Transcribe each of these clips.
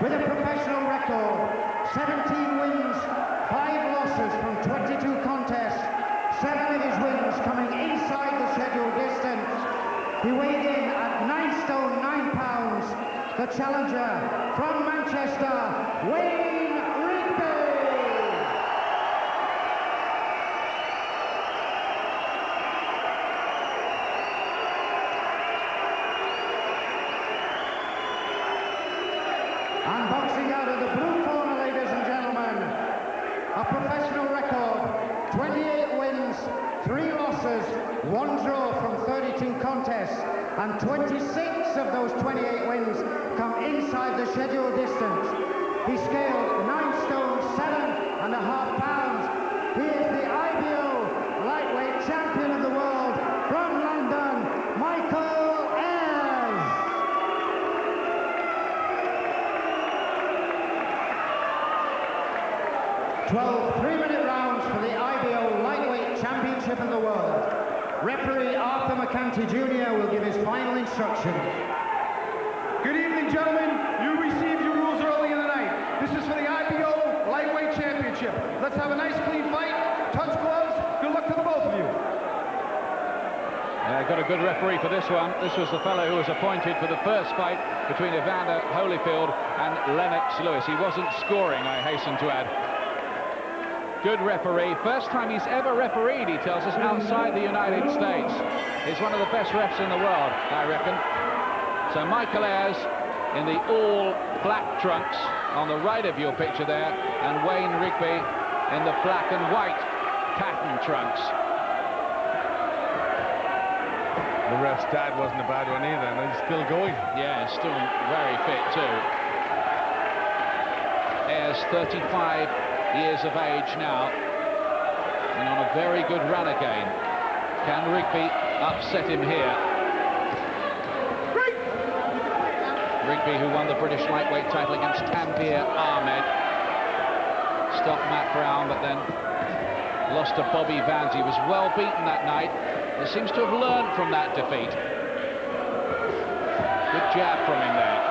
with a professional record, 17 wins, 5 losses from 22 contests, 7 of his wins coming inside the scheduled distance. He weighed in at 9 stone 9 pounds, the challenger from Manchester, Rigby. And boxing out of the blue corner, ladies and gentlemen, a professional record, 28 wins, 3 losses, 1 draw from 32 contests, and 26 of those 28 wins come inside the scheduled distance. He scaled 9 stone 7.5 pounds. He is the IBO lightweight champion of the world from London, Ayers. 12 3-minute rounds for the IBO lightweight championship of the world. Referee Arthur McCanty Jr. will give his final instruction. Good evening, gentlemen. You received your rules early in the night. This is for the IBO lightweight championship. Let's have a nice clean fight. Touch gloves. Good luck to the both of you. Yeah, got a good referee for this one. This was the fellow who was appointed for the first fight between Evander Holyfield and Lennox Lewis. He wasn't scoring, I hasten to add. Good referee. First time he's ever refereed, he tells us, outside the United States. He's one of the best refs in the world, I reckon. So Michael Ayers in the all-black trunks on the right of your picture there, and Wayne Rigby in the black and white pattern trunks. The ref's dad wasn't a bad one either, and he's still going. Yeah, still very fit too. Ayers, 35 years of age now, and on a very good run again. Can Rigby upset him here? Rigby, who won the British lightweight title against Tanveer Ahmed, stopped Matt Brown, but then lost to Bobby Vans. He was well beaten that night. He seems to have learned from that defeat. Good jab from him there.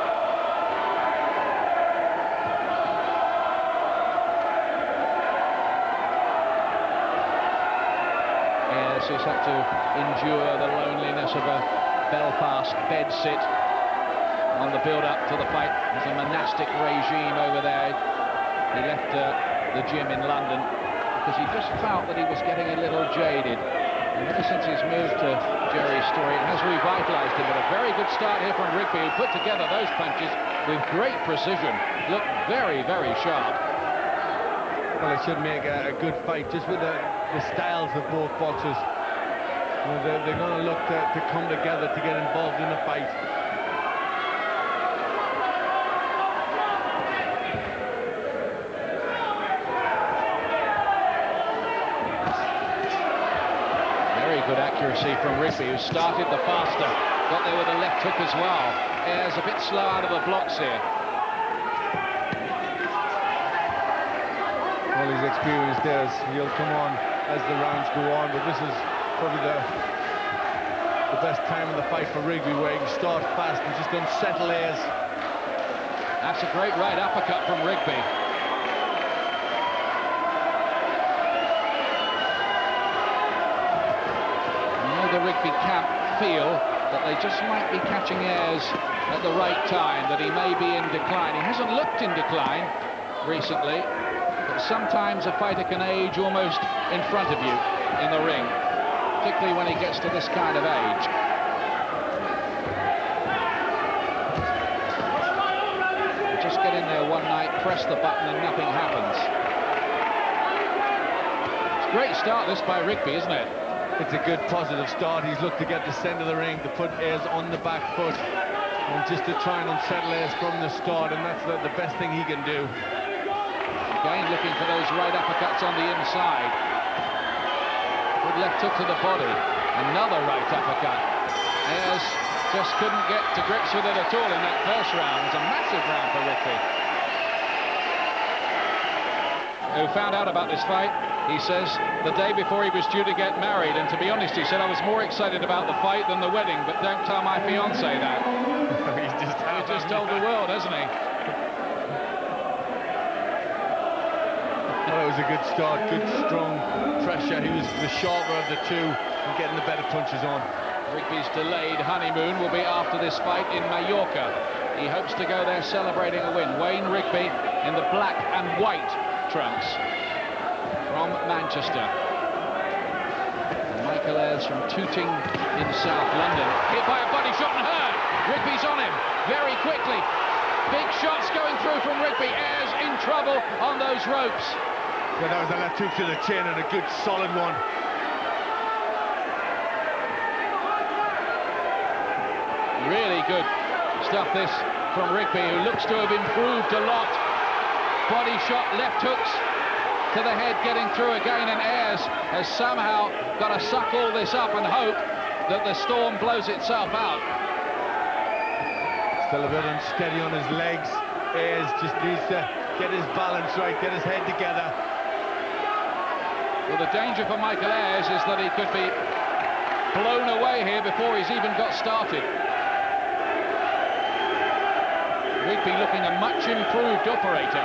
Ayers has had to endure the loneliness of a Belfast bed sit on the build-up to the fight. There's a monastic regime over there. He left the gym in London because he just felt that he was getting a little jaded. And ever since he's moved to Jerry's Story, it has revitalised him. But a very good start here from Rigby, who put together those punches with great precision. Looked very, very sharp. Well, it should make a good fight, just with the styles of both boxers. You know, they're going to look to come together to get involved in the fight. Very good accuracy from Rigby, who started the faster. Got there with a left hook as well. Ayers a bit slow out of the blocks here. Well, he's experienced there. He'll come on as the rounds go on, but this is probably the best time of the fight for Rigby, where he can start fast and just unsettle Ayers. That's a great right uppercut from Rigby. I know the Rigby camp feel that they just might be catching Ayers at the right time, that he may be in decline. He hasn't looked in decline recently. Sometimes a fighter can age almost in front of you in the ring, particularly when he gets to this kind of age. Just get in there one night, press the button, and nothing happens. It's a great start this by Rigby, isn't it? It's a good positive start. He's looked to get the centre of the ring, to put Ayers on the back foot, and just to try and unsettle Ayers from the start, and that's the best thing he can do. Again, looking for those right uppercuts on the inside. Good left hook to the body. Another right uppercut. Ayers just couldn't get to grips with it at all in that first round. It was a massive round for Rigby. Who found out about this fight, he says, the day before he was due to get married. And to be honest, he said, I was more excited about the fight than the wedding, but don't tell my fiancé that. He's just told the world, hasn't he? was a good start, good strong pressure. He was the shorter of the two and getting the better punches on. Rigby's delayed honeymoon will be after this fight in Mallorca. He hopes to go there celebrating a win. Wayne Rigby in the black and white trunks from Manchester. And Michael Ayers from Tooting in South London. Hit by a body shot and hurt. Rigby's on him very quickly. Big shots going through from Rigby. Ayers in trouble on those ropes. Yeah, that was a left hook to the chin and a good solid one. Really good stuff this from Rigby, who looks to have improved a lot. Body shot, left hooks to the head, getting through again, and Ayers has somehow got to suck all this up and hope that the storm blows itself out. Still a bit unsteady on his legs. Ayers just needs to get his balance right, get his head together. Well, the danger for Michael Ayers is that he could be blown away here before he's even got started. Rigby looking a much improved operator.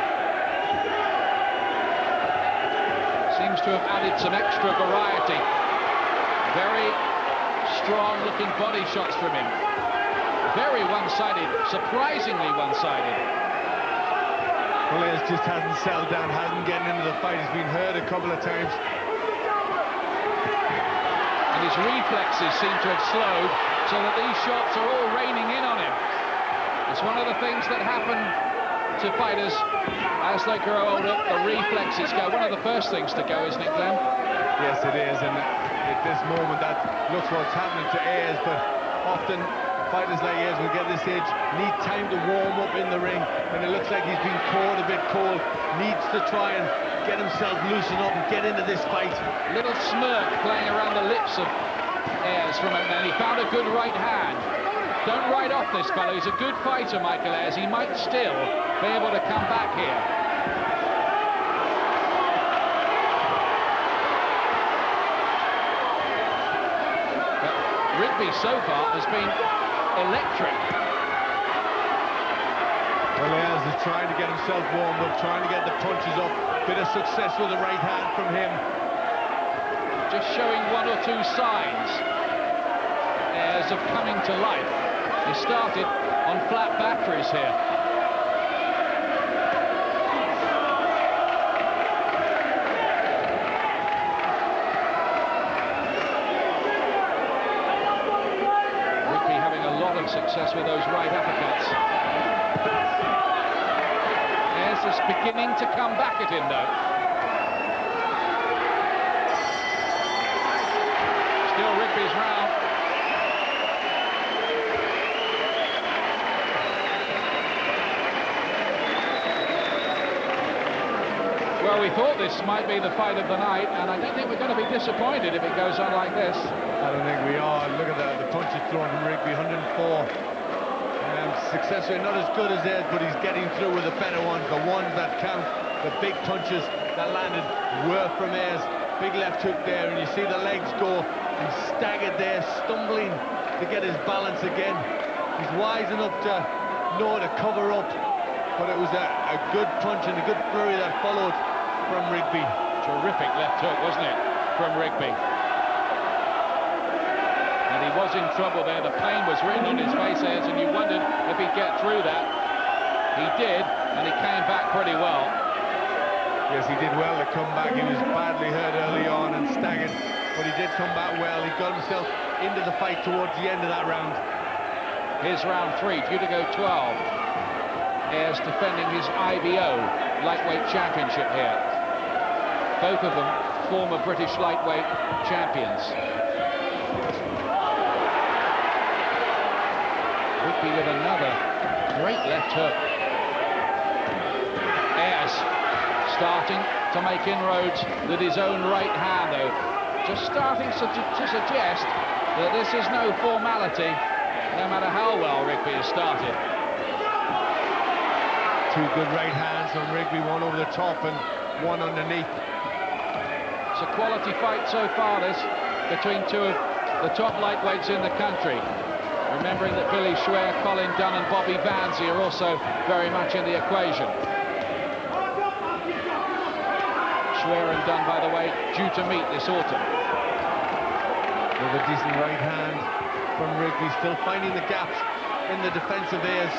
Seems to have added some extra variety. Very strong looking body shots from him. Very one-sided, surprisingly one-sided. Well, Ayers just hasn't settled down, hasn't gotten into the fight. He's been hurt a couple of times. And his reflexes seem to have slowed, so that these shots are all raining in on him. It's one of the things that happen to fighters as they grow older. The reflexes go. One of the first things to go, isn't it, Glenn? Yes, it is. And at this moment, that looks what's happening to Ayers. But often fighters like Ayers will get this age, need time to warm up in the ring. And it looks like he's been caught a bit cold. Needs to try and get himself loosened up and get into this fight. Little smirk playing around the lips of Ayers from him, and he found a good right hand. Don't write off this fellow. He's a good fighter, Michael Ayers. He might still be able to come back here. But Rigby so far has been electric. Well, Ayers is trying to get himself warmed up, trying to get the punches up. Bit of success with the right hand from him. Just showing one or two signs, Ayers, of coming to life. He started on flat batteries here. Rigby having a lot of success with those right uppercuts. Ayers is beginning to come back at him, though. Still Rigby's round. Well, we thought this might be the fight of the night, and I don't think we're going to be disappointed if it goes on like this. I don't think we are. Look at the punches thrown from Rigby, 104. Successfully not as good as theirs, but he's getting through with the better ones, the ones that count. The big punches that landed were from Ayers. Big left hook there, and you see the legs go. He's staggered there, stumbling to get his balance again. He's wise enough to know to cover up, but it was a good punch and a good flurry that followed from Rigby. Terrific left hook, wasn't it, from Rigby? And he was in trouble there. The pain was written on his face, Ayers, and you wondered if he'd get through that. He did, and he came back pretty well. Yes, he did well to come back. He was badly hurt early on and staggered, but he did come back well. He got himself into the fight towards the end of that round. Here's round 3, due to go 12. Ayers defending his IBO lightweight championship here. Both of them former British lightweight champions. Rigby with another great left hook. Ayers starting to make inroads with his own right hand, though. Just starting to suggest that this is no formality, no matter how well Rigby has started. Two good right hands from Rigby, one over the top and one underneath. It's a quality fight so far, this, between two of the top lightweights in the country. Remembering that Billy Schwer, Colin Dunn and Bobby Vanzi are also very much in the equation. Swear and done, by the way, due to meet this autumn. With a decent right hand from Rigby, still finding the gaps in the defence of Ayers.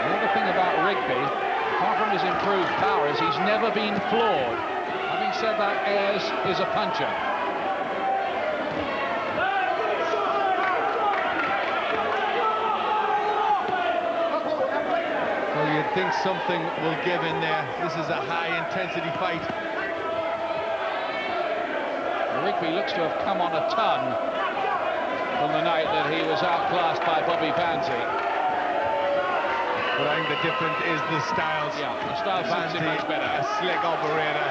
Another thing about Rigby, apart from his improved power, is he's never been floored. Having said that, Ayers is a puncher. Well, you'd think something will give in there. This is a high-intensity fight. Rigby looks to have come on a ton from the night that he was outclassed by Bobby Vanzi. But I think the difference is the styles. Yeah, the style suits him much better. A slick operator,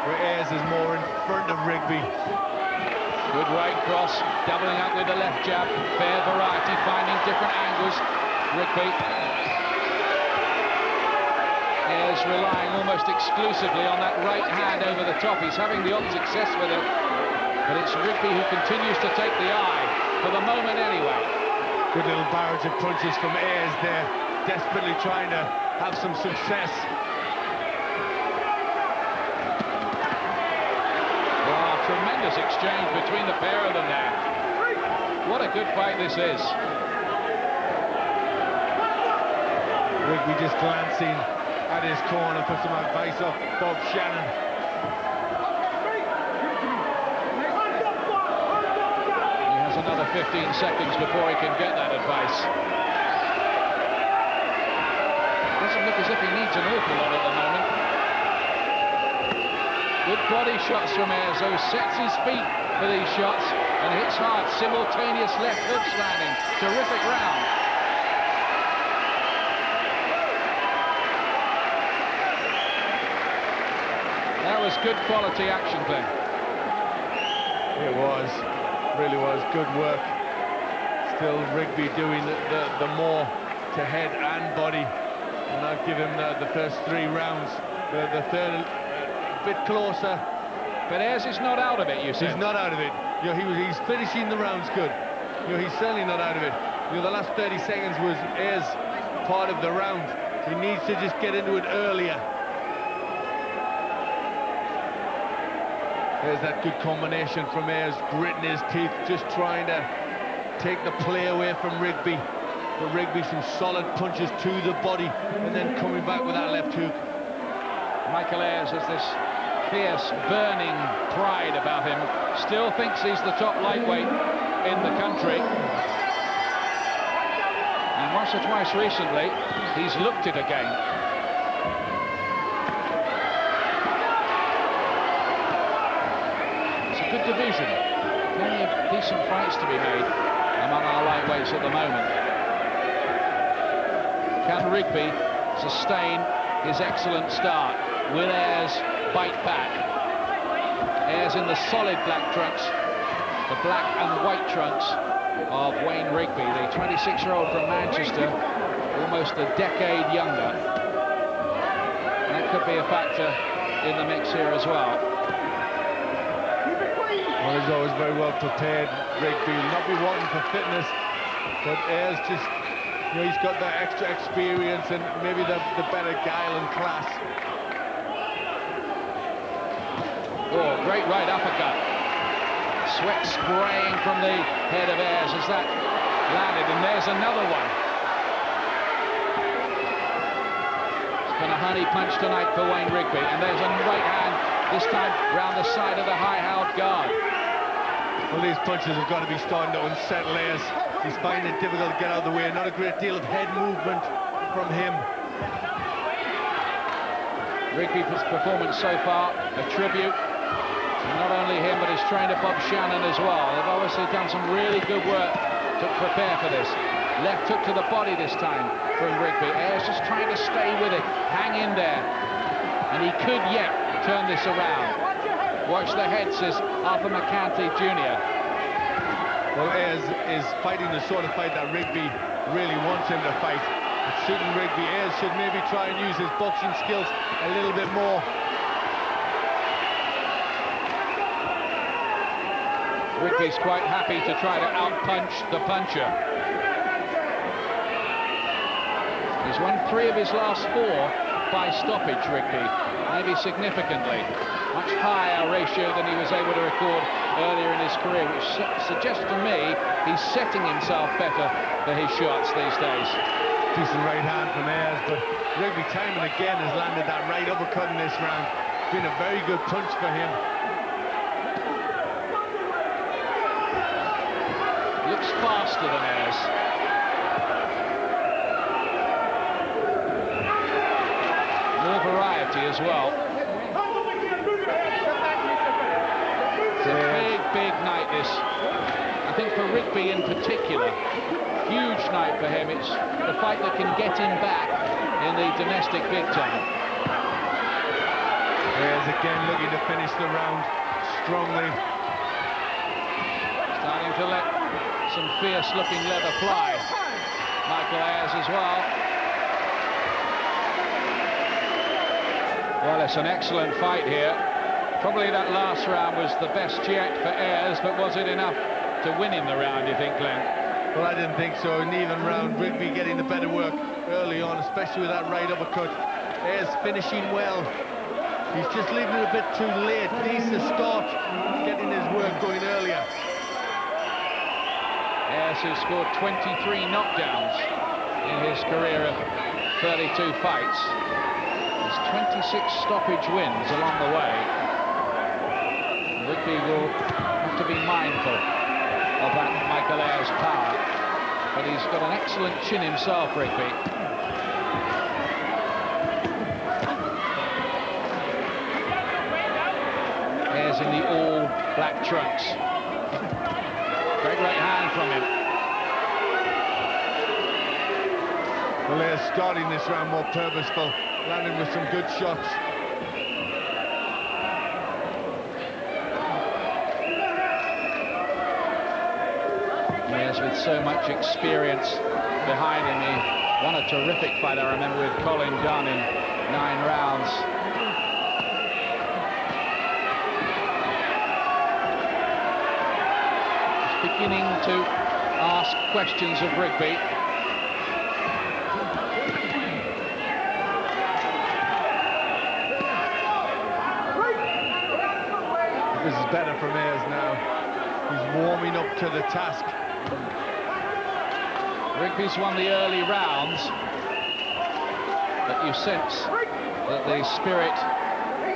where Ayers is more in front of Rigby. Good right cross, doubling up with the left jab. Fair variety, finding different angles. Rigby. Ayers relying almost exclusively on that right hand over the top. He's having the odd success with it, but it's Rigby who continues to take the eye, for the moment anyway. Good little barrage of punches from Ayers there, desperately trying to have some success. Wow, tremendous exchange between the pair of them there. What a good fight this is. Rigby just glancing at his corner for some advice off Bob Shannon. He has another 15 seconds before he can get that advice. Doesn't look as if he needs an awful lot at the moment. Good body shots from Ayers, though, sets his feet for these shots and hits hard. Simultaneous left hooks landing. Terrific round. That was good quality action, Glenn. It was, really was, good work. Still Rigby doing the more to head and body. And I'll give him the first 3 rounds. The third a bit closer. But Ayers is not out of it, you said. He's not out of it. You know, he's finishing the rounds good. You know, he's certainly not out of it. You know, the last 30 seconds was Ayers' part of the round. He needs to just get into it earlier. There's that good combination from Ayers, gritting his teeth, just trying to take the play away from Rigby. But Rigby, some solid punches to the body, and then coming back with that left hook. Michael Ayers has this fierce, burning pride about him. Still thinks he's the top lightweight in the country. And once or twice recently, he's looked it again. Good division, plenty of decent fights to be made among our lightweights at the moment. Can Rigby sustain his excellent start? Will Ayers bite back? Ayers in the solid black trunks, the black and white trunks of Wayne Rigby, the 26-year-old from Manchester, almost a decade younger. That could be a factor in the mix here as well. Well, he's always very well prepared, Rigby. Will not be wanting for fitness, but Ayers just, you know, he's got that extra experience and maybe the better guile and class. Oh, great right uppercut. Sweat spraying from the head of Ayers as that landed, and there's another one. It's been a honey punch tonight for Wayne Rigby, and there's a right hand, this time round the side of the high-held guard. Well, these punches have got to be starting to unsettle Ayers. He's finding it difficult to get out of the way. Not a great deal of head movement from him. Rigby's performance so far, a tribute to not only him, but his trainer Bob Shannon as well. They've obviously done some really good work to prepare for this. Left hook to the body this time from Rigby. Ayers just trying to stay with it, hang in there. And he could yet turn this around. Watch the head, says Arthur McCanty Jr. Well, Ayers is fighting the sort of fight that Rigby really wants him to fight. It's suiting Rigby. Ayers should maybe try and use his boxing skills a little bit more. Rigby's quite happy to try to out-punch the puncher. He's won 3 of his last 4 by stoppage, Rigby, maybe significantly. Much higher ratio than he was able to record earlier in his career, which suggests to me he's setting himself better for his shots these days. Decent right hand from Ayers, but Rigby time and again has landed that right uppercut in this round. It's been a very good punch for him. Looks faster than Ayers. More variety as well. It's a big night this. I think for Rigby in particular, huge night for him. It's the fight that can get him back in the domestic big time. Ayers again looking to finish the round strongly. Starting to let some fierce-looking leather fly. Michael Ayers as well. Well, it's an excellent fight here. Probably that last round was the best yet for Ayers, but was it enough to win in the round, you think, Glenn? Well, I didn't think so. An even round, Rigby getting the better work early on, especially with that right uppercut. Ayers finishing well. He's just leaving it a bit too late. Needs to start getting his work going earlier. Ayers, who scored 23 knockdowns in his career of 32 fights. There's 26 stoppage wins along the way. Rigby will have to be mindful of that Michael Ayers power, but he's got an excellent chin himself, Rigby. Ayers in the all-black trunks. Great right hand from him. Well, Ayers starting this round more purposeful, landing with some good shots. Ayers with so much experience behind him. He won a terrific fight, I remember, with Colin Dunn in 9 rounds. He's beginning to ask questions of Rigby. This is better from Ayers now. He's warming up to the task. Rigby's won the early rounds, but you sense that the spirit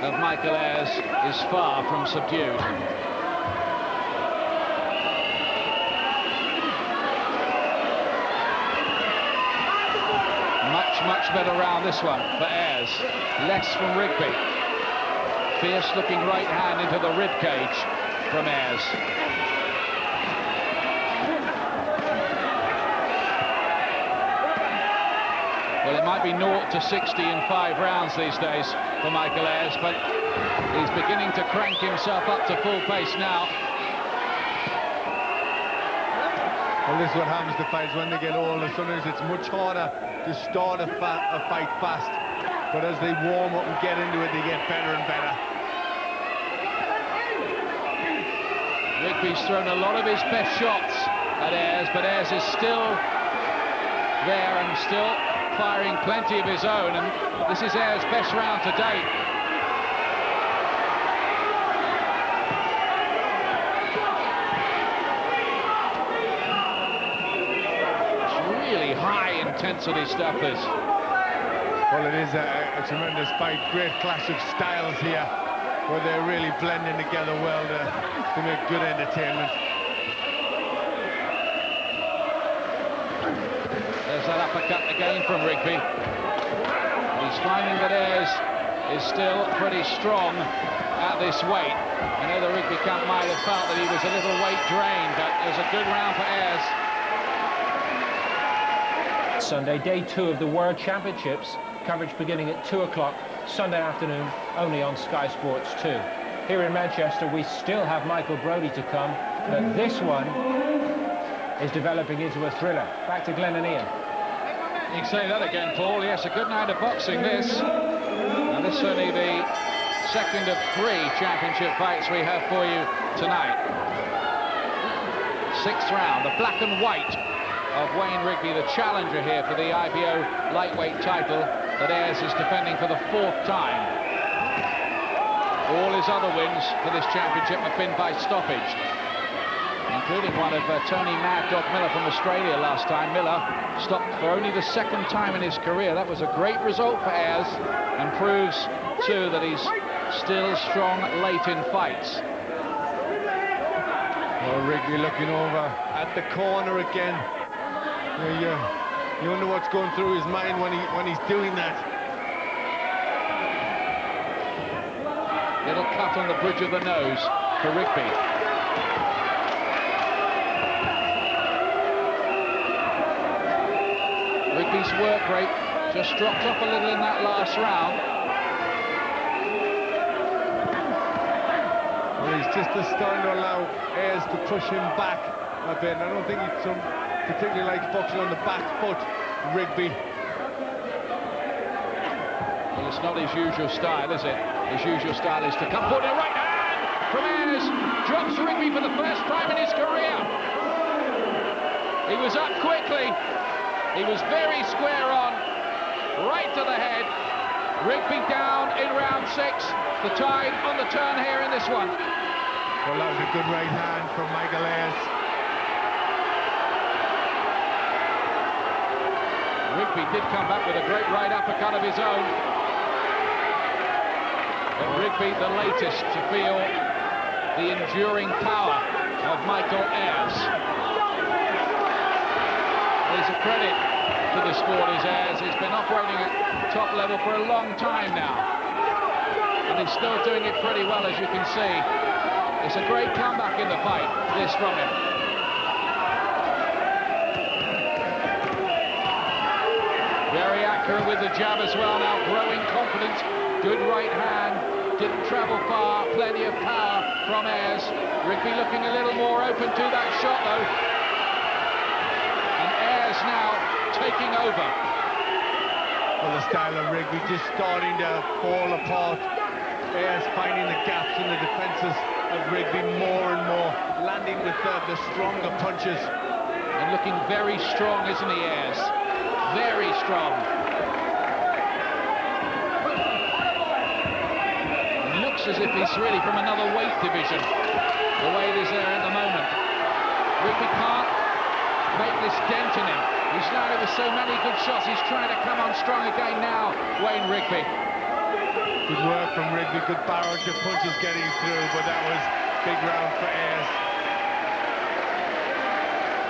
of Michael Ayers is far from subdued. Much better round this one for Ayers. Less from Rigby. Fierce looking right hand into the rib cage from Ayers. Well, it might be 0 to 60 in 5 rounds these days for Michael Ayers, but he's beginning to crank himself up to full pace now. Well, this is what happens to fights when they get older. Sometimes it's much harder to start a fight fast, but as they warm up and get into it, they get better and better. Rigby's thrown a lot of his best shots at Ayers, but Ayers is still there and still firing plenty of his own, and this is Ayers' best round to date. High intensity stuff, this. Well, it is a tremendous fight. Great clash of styles here, where they're really blending together well to make good entertainment. There's that uppercut again from Rigby. He's finding that Ayers is still pretty strong at this weight. I know the Rigby camp might have felt that he was a little weight drained, but it was a good round for Ayers. Sunday, day 2 of the World Championships. Coverage beginning at 2 o'clock Sunday afternoon, only on Sky Sports 2. Here in Manchester, we still have Michael Brodie to come, but this one is developing into a thriller. Back to Glenn and Ian. You can say that again, Paul. Yes, a good night of boxing, this. And this is only the second of 3 championship fights we have for you tonight. 6th round, the black and white of Wayne Rigby, the challenger here for the IBO lightweight title that Ayers is defending for the 4th time. All his other wins for this championship have been by stoppage, including one of Tony Mad Dog Miller from Australia last time. Miller stopped for only the 2nd time in his career. That was a great result for Ayers and proves, too, that he's still strong late in fights. Well, Rigby looking over at the corner again. You wonder what's going through his mind when he's doing that. Little cut on the bridge of the nose for Rigby. Rigby's work rate just dropped off a little in that last round. Well, he's just starting to allow Ayers to push him back a bit. I don't think he's particularly likes boxing on the back foot, Rigby. Well, it's not his usual style, is it? His usual style is to come forward. A right hand from Ayers drops Rigby for the first time in his career. He was up quickly. He was very square on, right to the head. Rigby down in round 6. The tide on the turn here in this one. Well, that was a good right hand from Michael Ayers. Rigby did come back with a great right uppercut of his own. But Rigby, the latest to feel the enduring power of Michael Ayers. There's a credit to the sport is Ayers. He's been operating at top level for a long time now. And he's still doing it pretty well, as you can see. It's a great comeback in the fight, this from him. Very accurate with the jab as well now, growing confidence. Good right hand, didn't travel far, plenty of power from Ayers. Rigby looking a little more open to that shot though. And Ayers now taking over. Well, the style of Rigby just starting to fall apart. Ayers finding the gaps in the defences of Rigby more and more, landing with the stronger punches. And looking very strong, isn't he, Ayers? Very strong. Looks as if he's really from another weight division, the way it is there at the moment. Rigby can't make this dent in him. He's landed with so many good shots. He's trying to come on strong again now, Wayne Rigby. Good work from Rigby, good barrage of punches getting through, but that was big round for Ayers.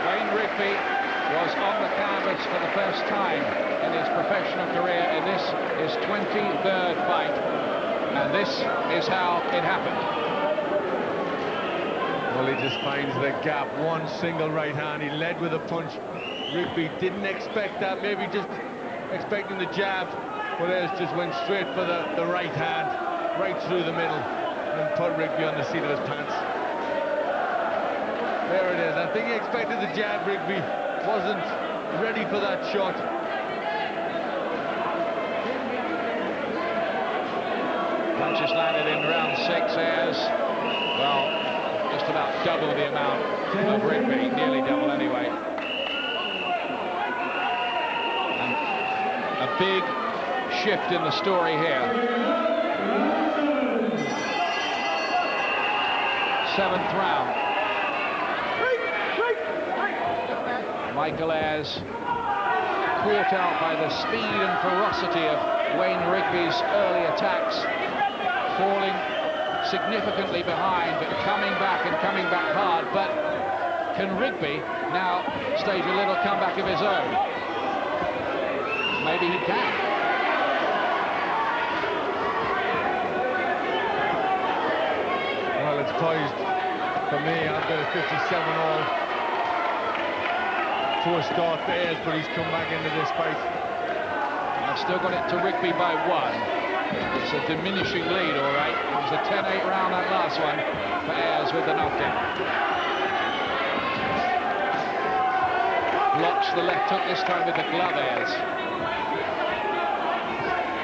Wayne Rigby was on the canvas for the first time in his professional career, and this is 23rd fight, and this is how it happened. Well, he just finds the gap, one single right hand. He led with a punch. Rigby didn't expect that, maybe just expecting the jab, but Ayers just went straight for the right hand, right through the middle, and put Rigby on the seat of his pants. There it is. I think he expected the jab. Rigby wasn't ready for that shot. Punches landed in round 6. Ayers, well, just about double the amount of Rigby, nearly double anyway. And a big shift in the story here. 7th round. Michael Ayers caught out by the speed and ferocity of Wayne Rigby's early attacks, falling significantly behind, but coming back and coming back hard. But can Rigby now stage a little comeback of his own? Maybe he can. Well, it's poised for me. I've got a 57-all. To a start for Ayers, but he's come back into this fight. I've still got it to Rigby by 1. It's a diminishing lead, all right. It was a 10-8 round, that last one, for Ayers with the knockdown. Blocks the left hook this time with the glove, Ayers.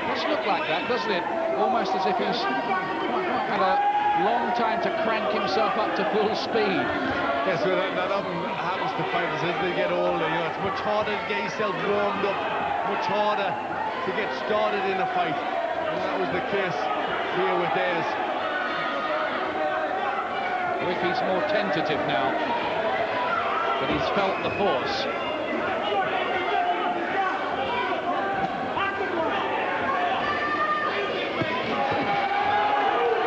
Does look like that, doesn't it? Almost as if he's had a long time to crank himself up to full speed. Yes, well, that often happens to fighters as they get older. You know, it's much harder to get yourself warmed up, much harder to get started in a fight. And that was the case here with Ayers. Rigby's more tentative now, but he's felt the force.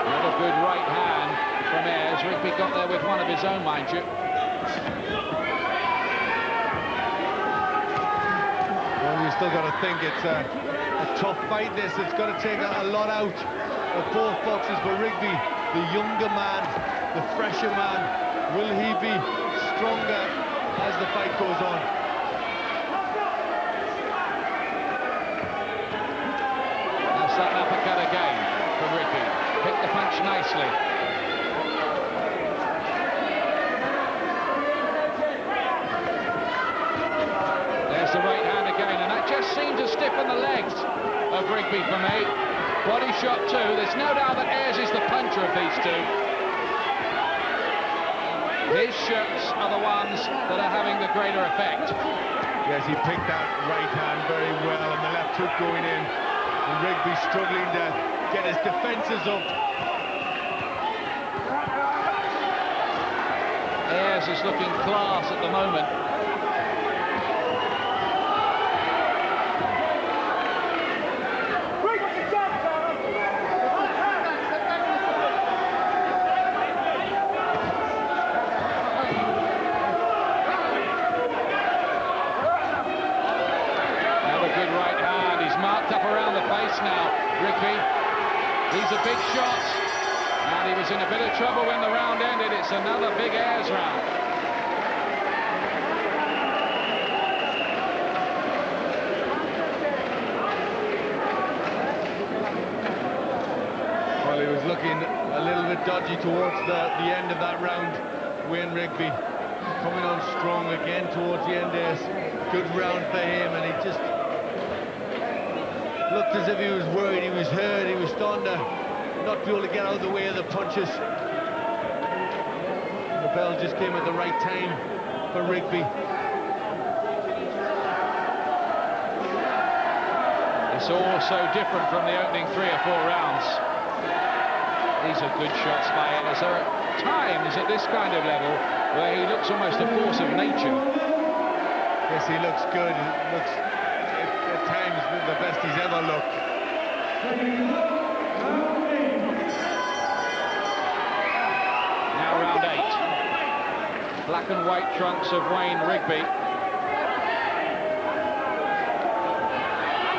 Another good right hand from Ayers. Rigby got there with one of his own, mind you. Well, you still got to think it's a tough fight, this. It's going to take a lot out of both boxers, but Rigby, the younger man, the fresher man, will he be stronger as the fight goes on? That's that uppercut again from Rigby. Hit the punch nicely. There's the right hand again, and that just seemed to stiffen the legs of Rigby for me. Body shot too. There's no doubt that Ayers is the puncher of these two. His shots are the ones that are having the greater effect. Yes, he picked that right hand very well, and the left hook going in. And Rigby struggling to get his defences up. Ayers is looking class at the moment. Now, Rigby, these are big shots, and he was in a bit of trouble when the round ended. It's another big Ayers round. Well, he was looking a little bit dodgy towards the end of that round. Wayne Rigby coming on strong again towards the end there. Good round for him, and he just looked as if he was worried, he was hurt, he was starting to not be able to get out of the way of the punches. The bell just came at the right time for Rigby. It's all so different from the opening 3 or 4 rounds. These are good shots by Ayers. There are times at this kind of level where he looks almost a force of nature. Yes, he looks good. He looks at times the best he's ever looked. Now round 8. Black and white trunks of Wayne Rigby.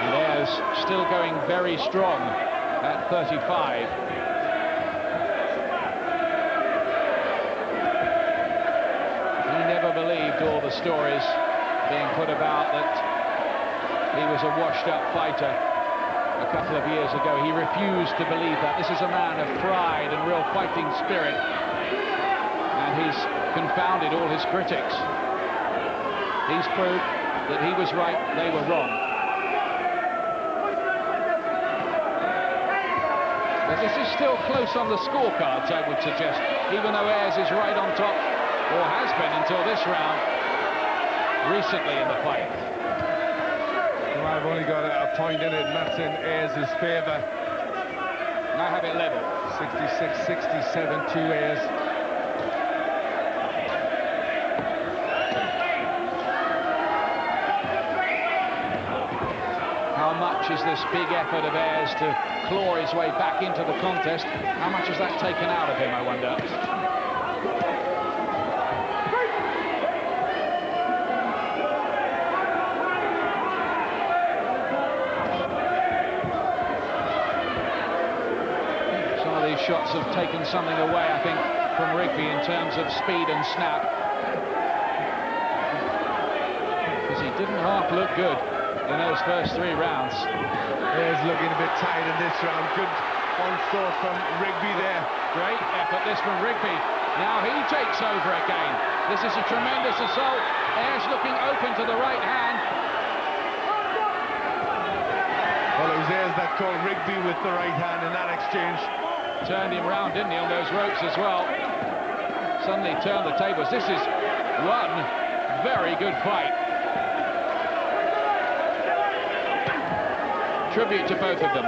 And Ayers still going very strong at 35. He never believed all the stories being put about that he was a washed-up fighter a couple of years ago. He refused to believe that. This is a man of pride and real fighting spirit, and he's confounded all his critics. He's proved that he was right, they were wrong. But this is still close on the scorecards, I would suggest, even though Ayers is right on top, or has been until this round, recently in the fight. Well, I've only got a point in it, and that's in Ayers' favour. Now have it level. 66-67 to Ayers. How much is this big effort of Ayers to claw his way back into the contest? How much has that taken out of him, I wonder? Shots have taken something away, I think, from Rigby in terms of speed and snap. Because he didn't half look good in those first 3 rounds. Ayers looking a bit tired in this round. Good onslaught from Rigby there. Great effort this from Rigby. Now he takes over again. This is a tremendous assault. Ayers looking open to the right hand. Well, it was Ayers that caught Rigby with the right hand in that exchange. Turned him round, didn't he, on those ropes as well. Suddenly turned the tables. This is one very good fight. Tribute to both of them.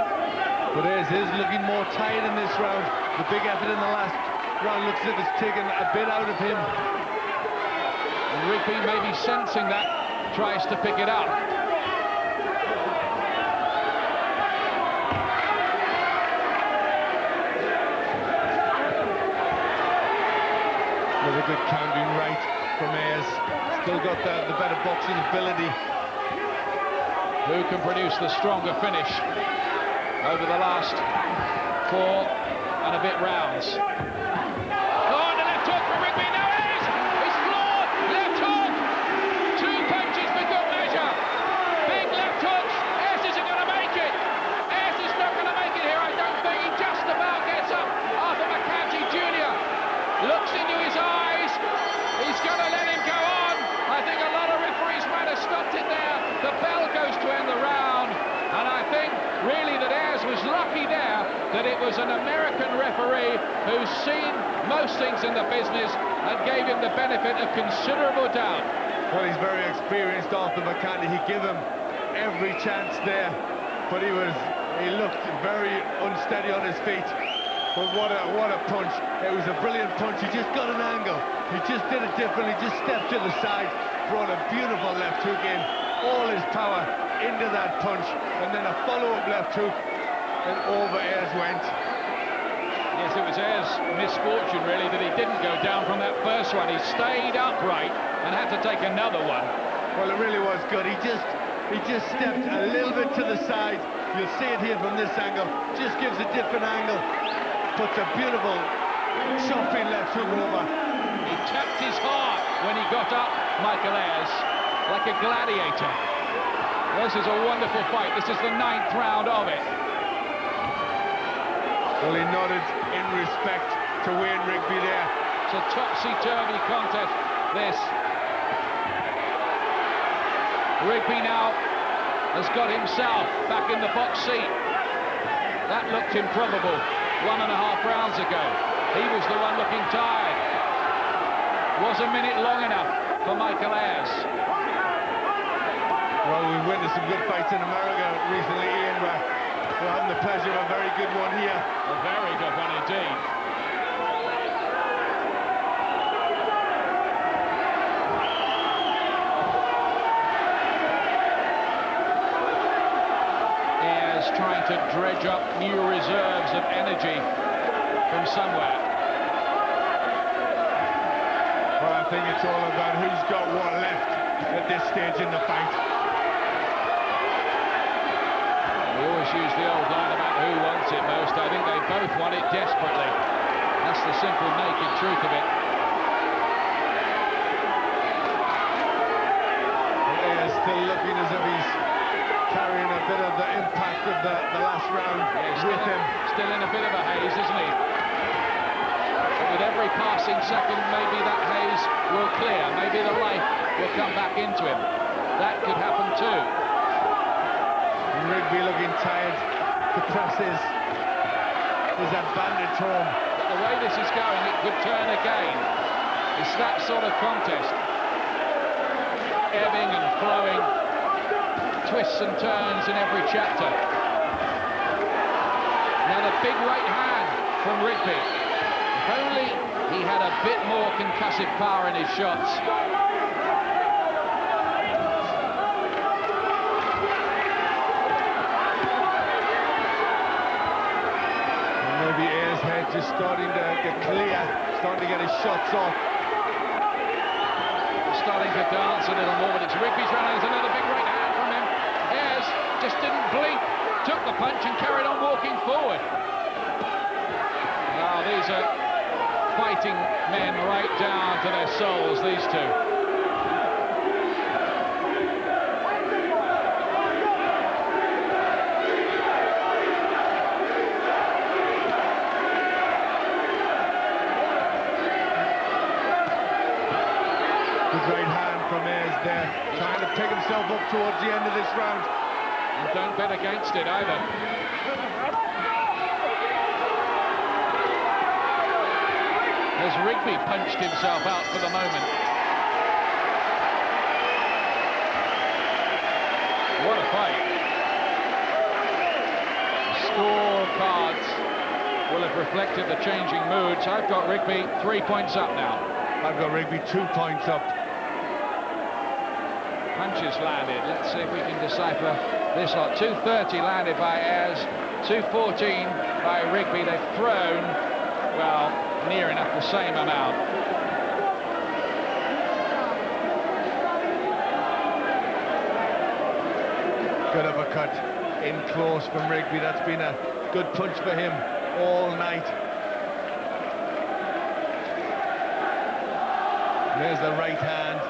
But Ayers is looking more tired in this round. The big effort in the last round looks as if it's taken a bit out of him. And Rigby, maybe sensing that, tries to pick it up. Another good countering right from Ayers. Still got the better boxing ability. Who can produce the stronger finish over the last 4 and a bit rounds? Oh, and the left hook from Rigby. Now Ayers is floored. Left hook. 2 punches for good measure. Big left hooks. Ayers isn't going to make it. Ayers is not going to make it here, I don't think. He just about gets up. Arthur McCarthy Jr. looks into his eyes. He's going to let him go on. I think a lot of referees might have stopped it there. The bell goes to end the round, and I think really that Ayers was lucky there that it was an American referee who's seen most things in the business and gave him the benefit of considerable doubt. Well, he's very experienced, Arthur McCarthy. He gave him every chance there, but he looked very unsteady on his feet. But what a punch. It was a brilliant punch. He just got an angle. He just did it differently, just stepped to the side, brought a beautiful left hook in, all his power into that punch, and then a follow-up left hook, and over Ayers went. Yes, it was Ayers' misfortune, really, that he didn't go down from that first one. He stayed upright and had to take another one. Well, it really was good. He just stepped a little bit to the side. You'll see it here from this angle. Just gives a different angle. Puts a beautiful chopping left hook over. He tapped his heart when he got up, Michael Ayers, like a gladiator. This is a wonderful fight. This is the 9th round of it. Well, he nodded in respect to Wayne Rigby there. It's a topsy-turvy contest, this. Rigby now has got himself back in the box seat. That looked improbable 1.5 rounds ago. He was the one looking tired. Was a minute long enough for Michael Ayers. Well, we've witnessed some good fights in America recently, Ian. We're having the pleasure of a very good one here. A very good one indeed. Ayers trying to dredge up new reserves of energy from somewhere. Well, I think it's all about who's got what left at this stage in the fight. We always use the old line about who wants it most. I think they both want it desperately. That's the simple, naked truth of it. Ayers still looking as if he's carrying a bit of the impact of the last round with him. Still in a bit of a haze, isn't he? But with every passing second, maybe that haze will clear. Maybe the life will come back into him. That could happen too. Rigby looking tired to press his advantage home. But the way this is going, it could turn again. It's that sort of contest. Ebbing and flowing, twists and turns in every chapter. Now the big right hand from Rigby. If only he had a bit more concussive power in his shots. Maybe Ayers' head just starting to get clear, starting to get his shots off. Starting to dance a little more, but it's Rigby's round. There's another big right hand from him. Ayers just didn't blink, took the punch and carried on walking forward. Now these are fighting men right down to their souls, these two. Good right hand from Ayers there, trying to pick himself up towards the end of this round. And don't bet against it either. as Rigby punched himself out for the moment. What a fight. Scorecards will have reflected the changing moods. I've got Rigby 3 points up now. I've got Rigby 2 points up. Punches landed. Let's see if we can decipher this lot. 230 landed by Ayers, 214 by Rigby. They've thrown, well, near enough the same amount. Good uppercut in close from Rigby. That's been a good punch for him all night. There's the right hand.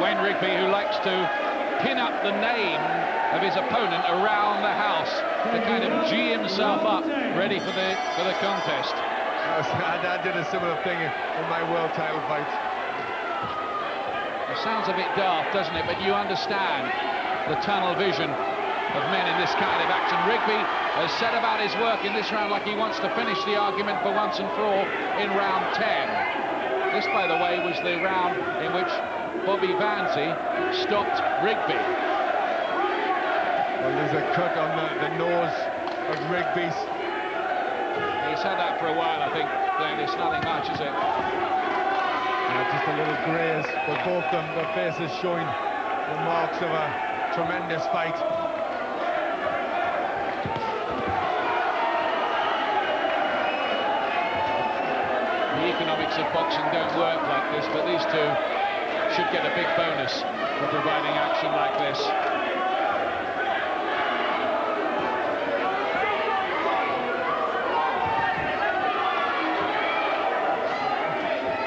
Wayne Rigby, who likes to pin up the name of his opponent around the house to kind of G himself up, ready for the contest. I did a similar thing in my world title fight. It sounds a bit daft, doesn't it? But you understand the tunnel vision of men in this kind of action. Rigby has set about his work in this round like he wants to finish the argument for once and for all in round 10. This, by the way, was the round in which Bobby Vanzi stopped Rigby. Well, there's a cut on the nose of Rigby's. He's had that for a while, I think, Glenn. It's nothing much, is it? Yeah, just a little graze, but both of them, their faces showing the marks of a tremendous fight. The economics of boxing don't work like this, but these two should get a big bonus for providing action like this.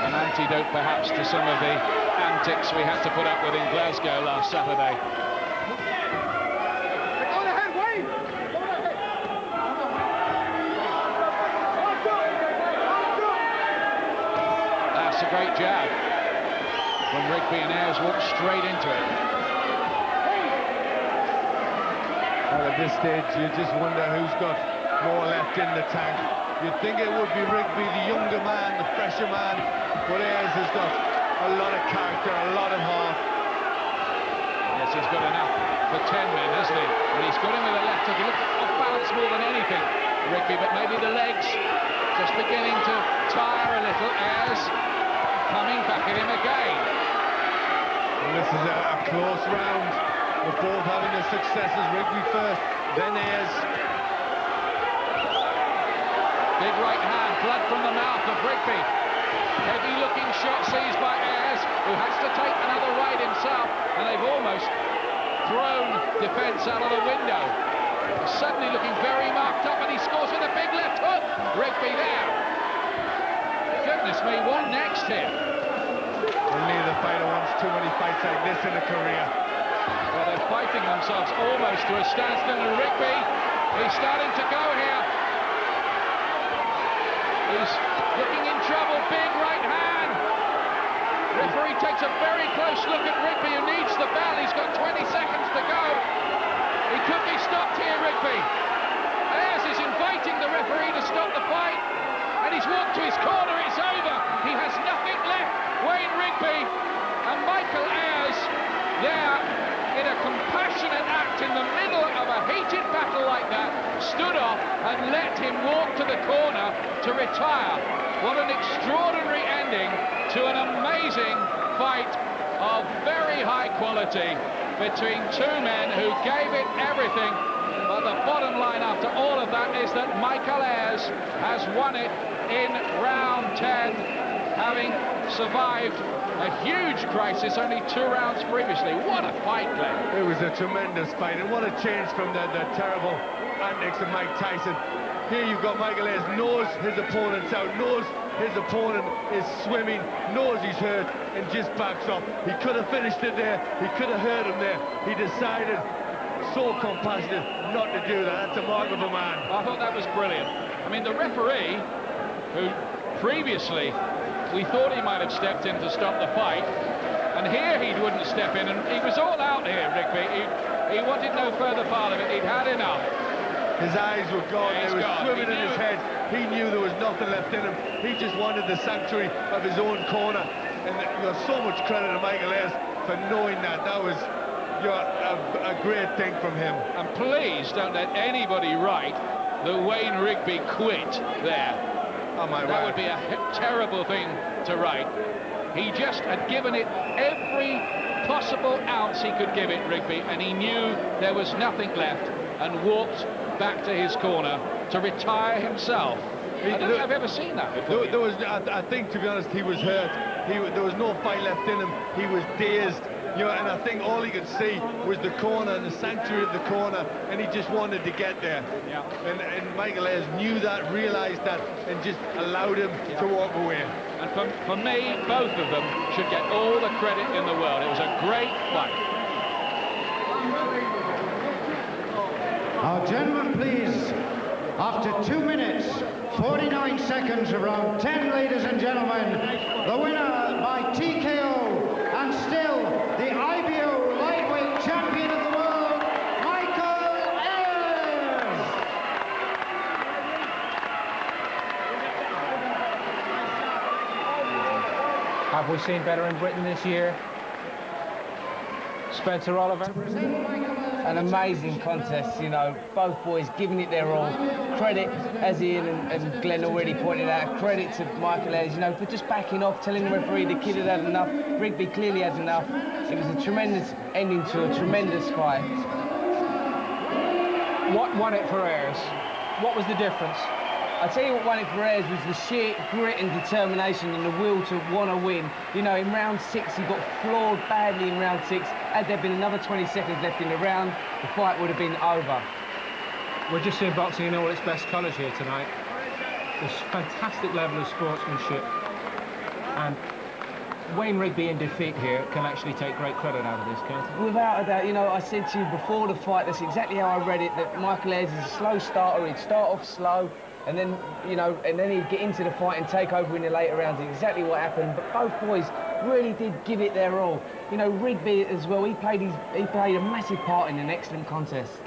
An antidote perhaps to some of the antics we had to put up with in Glasgow last Saturday. That's a great jab from Rigby, and Ayers walked straight into it. Well, at this stage, you just wonder who's got more left in the tank. You'd think it would be Rigby, the younger man, the fresher man, but Ayers has got a lot of character, a lot of heart. Yes, he's got enough for 10 men, hasn't he? And he's got him with a left hook. He looked off balance more than anything, Rigby, but maybe the legs just beginning to tire a little. Ayers coming back at him again. And this is a close round. We're both having the successes. Rigby first, then Ayers. Big right hand, blood from the mouth of Rigby. Heavy looking shot seized by Ayers, who has to take another right himself, and they've almost thrown defence out of the window. Suddenly looking very marked up, and he scores with a big left hook. Rigby there. Goodness me, what next here? Well, neither fighter wants too many fights like this in a career. Well, they're fighting themselves almost to a standstill, and Rigby, he's starting to go here. He's looking in trouble, big right hand. Referee takes a very close look at Rigby, who needs the bell. He's got 20 seconds to go. He could be stopped here, Rigby. Ayers is inviting the referee to stop the fight, and he's walked to his corner. It's over. He has nothing left. Wayne Rigby and Michael Ayers there in a compassionate act in the middle of a heated battle like that, stood off and let him walk to the corner to retire. What an extraordinary ending to an amazing fight of very high quality between two men who gave it everything. But the bottom line after all of that is that Michael Ayers has won it in round 10, having survived a huge crisis only 2 rounds previously. What a fight, Glenn. It was a tremendous fight, and what a change from the terrible antics of Mike Tyson. Here you've got Michael Ayers, knows his opponent's out, knows his opponent is swimming, knows he's hurt, and just backs off. He could have finished it there, he could have hurt him there. He decided, so compassionate, not to do that. That's a mark of a man. I thought that was brilliant. I mean, the referee, who previously we thought he might have stepped in to stop the fight, and here he wouldn't step in, and he was all out here, Rigby. He wanted no further part of it. He'd had enough. His eyes were gone, Yeah, they were gone. swimming He in his knew it. head. He knew there was nothing left in him. He just wanted the sanctuary of his own corner. And so much credit to Michael Ayers for knowing that. That was a great thing from him. And please don't let anybody write that Wayne Rigby quit there. Oh my That word. would be a terrible thing to write. He just had given it every possible ounce he could give it, Rigby, and he knew there was nothing left and walked back to his corner to retire himself. I don't think I've ever seen that before. I think, to be honest, he was hurt. There was no fight left in him. He was dazed. You know, and I think all he could see was the corner and the sanctuary of the corner, and he just wanted to get there. Yeah. And Michael Ayers knew that, realised that, and just allowed him to walk away. And for me, both of them should get all the credit in the world. It was a great fight. Now, gentlemen, please, after 2 minutes, 49 seconds, round 10, ladies and gentlemen, the winner by TKO, and still the IBO lightweight champion of the world, Michael Ayers. Have we seen better in Britain this year? Spencer Oliver? An amazing contest, you know, both boys giving it their all. Credit, as Ian and Glenn already pointed out, credit to Michael Ayers, you know, for just backing off, telling the referee the kid had had enough. Rigby clearly had enough. It was a tremendous ending to a tremendous fight. What won it for Ayers? What was the difference? I tell you what won it for Ayers was the sheer grit and determination and the will to want to win. You know, in round 6, he got floored badly in round 6. Had there been another 20 seconds left in the round, the fight would have been over. We're just seeing boxing in all its best colours here tonight. There's fantastic level of sportsmanship. And Wayne Rigby in defeat here can actually take great credit out of this, can't he? Without a doubt, you know, I said to you before the fight, that's exactly how I read it, that Michael Ayers is a slow starter. He'd start off slow, and then, you know, and then he'd get into the fight and take over in the later rounds. Exactly what happened. But both boys really did give it their all. You know, Rigby as well, he played a massive part in an excellent contest.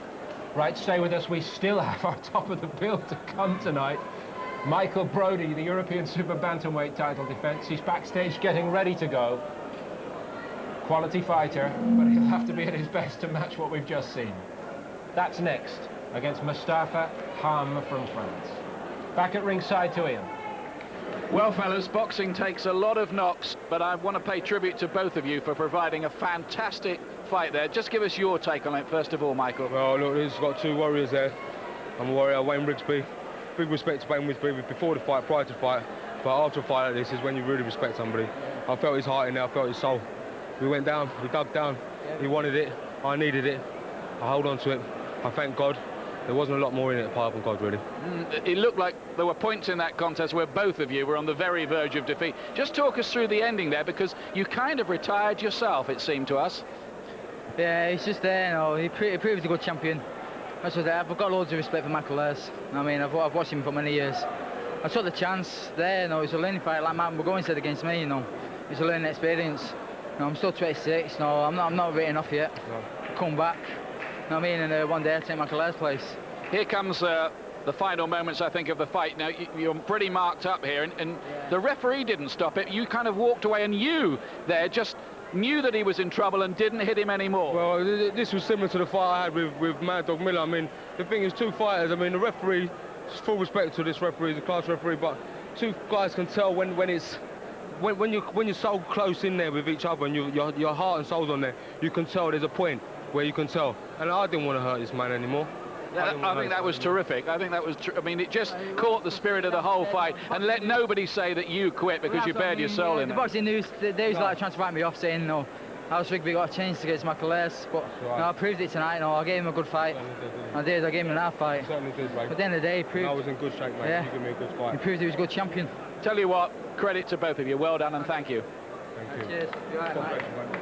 Right, stay with us. We still have our top of the bill to come tonight. Michael Brodie, the European Super Bantamweight title defence. He's backstage getting ready to go. Quality fighter, but he'll have to be at his best to match what we've just seen. That's next, against Mustafa Ham from France. Back at ringside to Ian. Well, fellas, boxing takes a lot of knocks, but I want to pay tribute to both of you for providing a fantastic fight there. Just give us your take on it, first of all, Michael. Well, look, he's got two warriors there. I'm a warrior, Wayne Rigby. Big respect to Wayne Rigby before the fight, prior to the fight. But after a fight like this is when you really respect somebody. I felt his heart in there, I felt his soul. We went down, we dug down. He wanted it, I needed it. I hold on to it. I thank God. There wasn't a lot more in it apart from God, really. It looked like there were points in that contest where both of you were on the very verge of defeat. Just talk us through the ending there, because you kind of retired yourself, it seemed to us. Yeah, he's just there, you know, he proved a good champion. That's what I've got loads of respect for Michael Ayers. I mean, I've watched him for many years. I took the chance there, you know, it's a learning fight like Matt McGowan said against me, you know. It's a learning experience. You know, I'm still 26, you know, I'm not written off yet. No. Come back. You know what I mean? And one day I'll take Michael Ayers' place. Here comes the final moments, I think, of the fight. Now, you're pretty marked up here, and the referee didn't stop it. You kind of walked away, and you there just knew that he was in trouble and didn't hit him anymore. Well, this was similar to the fight I had with Mad Dog Miller. I mean, the thing is, two fighters, I mean, the referee, full respect to this referee, he's a class referee, but two guys can tell when you're so close in there with each other and your heart and soul's on there, you can tell there's a point where you can tell. And I didn't want to hurt this man anymore. I think that was terrific. I think that was, I mean, it just caught the spirit of the whole fight, and let nobody say that you quit because you bared your soul in the it. boxing news, they was like trying to write me off, saying, no, House Rigby got a chance against Michael Ayers, but right. No, I proved it tonight. No, I gave him a good fight. I gave him an half fight. Certainly did, mate. But at the end of the day, he proved. I was in good shape, mate. Yeah. You gave me a good fight. He proved he was a good champion. Tell you what, credit to both of you. Well done and thank you. Thank you. Cheers. You're right, mate.